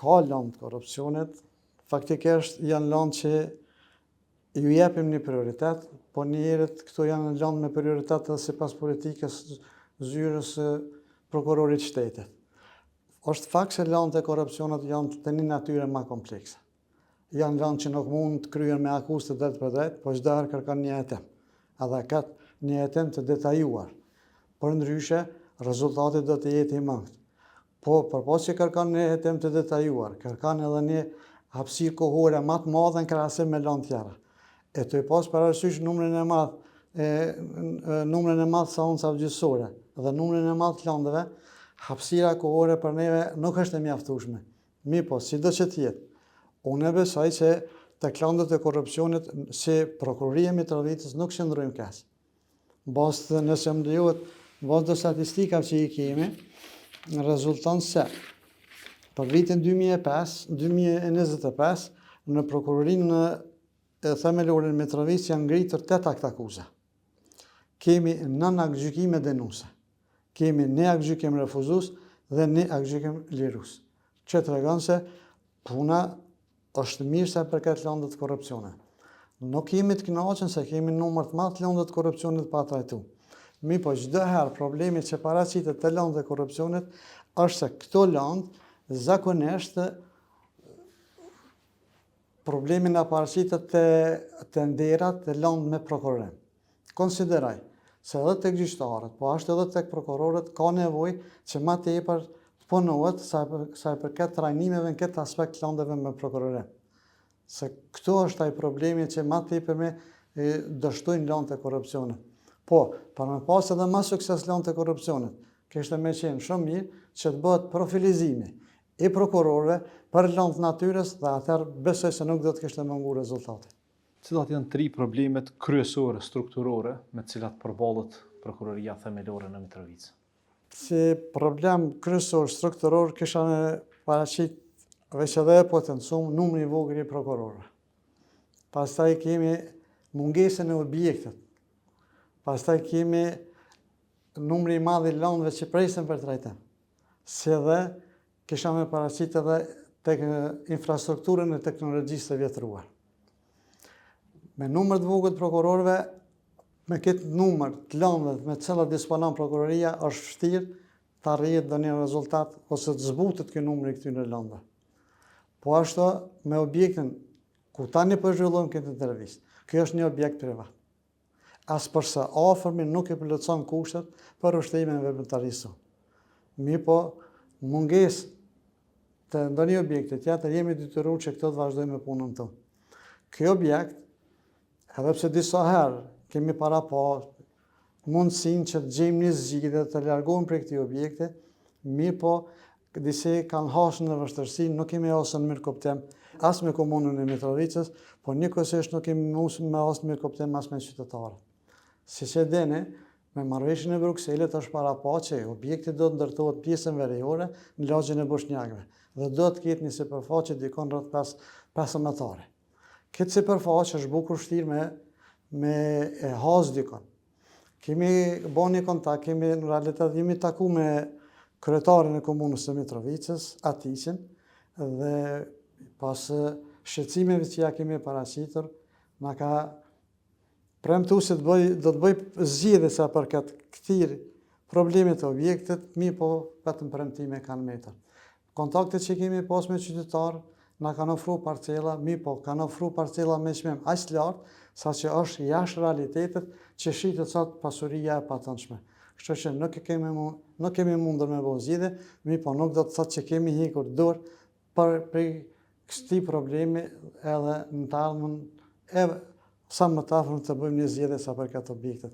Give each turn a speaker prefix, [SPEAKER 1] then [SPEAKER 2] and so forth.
[SPEAKER 1] ka lëndë korrupsionit, faktikisht janë lëndë që ju jepim një prioritet, po njerët këto janë lëndë me prioritet edhe sipas politikës zyrës së prokurorit shtetit. Është fakt se lëndët e korrupsionit janë të një natyre më komplekse. Janë lëndë që nuk mund të kryen me akuzë të drejt për drejt, po çdo herë kërkon një hetim. Edhe këtë një hetim të detajuar. Por ndryshe, rezultati do të jetë i mangët. Po, përpos që kërkon një hetim të detajuar, kërkon edhe një hapësirë kohore më të madhe në krahasim me lëndë tjera. E të i pas parasysh numrin e madh seancave gjyqësore dhe numrin e madh të lëndëve, hapësira kohore për neve nuk është e mjaftueshme. Mirë po, sido që të jetë, unë besoj që tek lëndët e korrupsionit si Prokuroria e Mitrovicës nuk qëndrojmë keq. Bazë nëse më lejohet, bazë të statistikave që i kemi, rezulton se për vitin 2025 në Prokurorinë themelore në Mitrovicë janë ngritur 8 akt akuza. Kemi 9 akt gjykime dënuese. Kemi 1 akt gjykim refuzues dhe 1 akt gjykim lirues. Që tregon se puna është mirë sa përket lëndët të korrupsionit. Nuk jemi të kënaqur se kemi numër të madh të lëndëve të korrupsionit pa trajtuar. Mirë po çdo herë problemi që paraqitet te lëndët e korrupsionit është se këto lëndë zakonisht problemin e paraqitet te nderat të lëndë me prokurorim. Konsideroj se edhe tek gjyqtarët, po ashtu edhe tek prokurorët ka nevojë që më tepër të punohet sa i përket trajnimeve në këtë aspekt të lëndëve me prokurorim. Se këto është ai problemi që më tepër me dështojnë lëndët e korrupsionit. Po, për me pas edhe më sukses lëndët e korrupsionit, kishte me qenë shumë mirë që të bëhet profilizimi i prokurorëve për lëndë natyrës dhe atëherë besoj se nuk do të kishte munguar rezultati.
[SPEAKER 2] Cilat janë 3 problemet kryesore strukturore me të cilat përballet Prokuroria Themelore në Mitrovicë?
[SPEAKER 1] Si problem kryesor strukturor kisha me paraqit veç edhe e potencuar numri i vogël i prokurorëve. Pastaj kemi mungesën e objektet. Pastaj kemi numri i madh i lëndëve që presin për trajtim. Si edhe kisha me paraqit edhe tek infrastrukturën e teknologjisë së vjetruar. Me numër të vogël të prokurorëve, me këtë numër të lëndëve me të cilat disponon prokuroria, është vështirë të arrihet ndonjë rezultat ose të zbutet ky numër i këtyre lëndëve. Po ashtu me objektin ku tani po zhvillojmë këtë intervistë. Ky është një objekt privat. As përsa afërmi nuk e plotson kushtet për ushtrimin e veprimtarisë. Mirë po, mungesë të ndonjë objekti tjetër jemi detyruar që këto të vazhdojmë me punën tonë. Ky objekt, edhe pse disa herë kemi para pa mundësinë që të gjejmë një zgjidhje të largohemi prej këtij objekti, mirë po disi kanë hasur në vështirësi, nuk kemi hasur në mirë kuptim as me komunën e Mitrovicës, po njëkohësisht nuk kemi mundur me hasur në mirë kuptim as me qytetarët. Siç e dini, me marrëveshjen e Brukselit është para pa që objekti do të ndërtohet pjesën veriore në lagjin e Boshnjakëve dhe do të ketë një sipërfaqe dikon rreth 5 metare. Këtë sipërfaqe është bukur vështirë me e has dikon. Kemi bën një kontakt, në realitet jemi taku me kryetarin e komunës së Mitrovicës, Atiqin, dhe pas shqetësimeve që ja kemi paraqitur, na ka premtuar se do të bëj zgjidhje sa përket këtij problemit të objektit, mirë po vetëm premtime kanë metër. Kontaktet që kemi pas me qytetarë na kanë ofruar parcela, mirë po kanë ofruar parcela me çmim aq të lartë saqë është jashtë realitetit që shitet sot pasuria e patëndshme. Kështu që nuk kemi mundur me bëu zgjidhje, mirë po nuk do të thotë që kemi hekur dorë për këtij problemi edhe në të ardhmen sa më të afërm të bëjmë një zgjedhje sa përket objektit.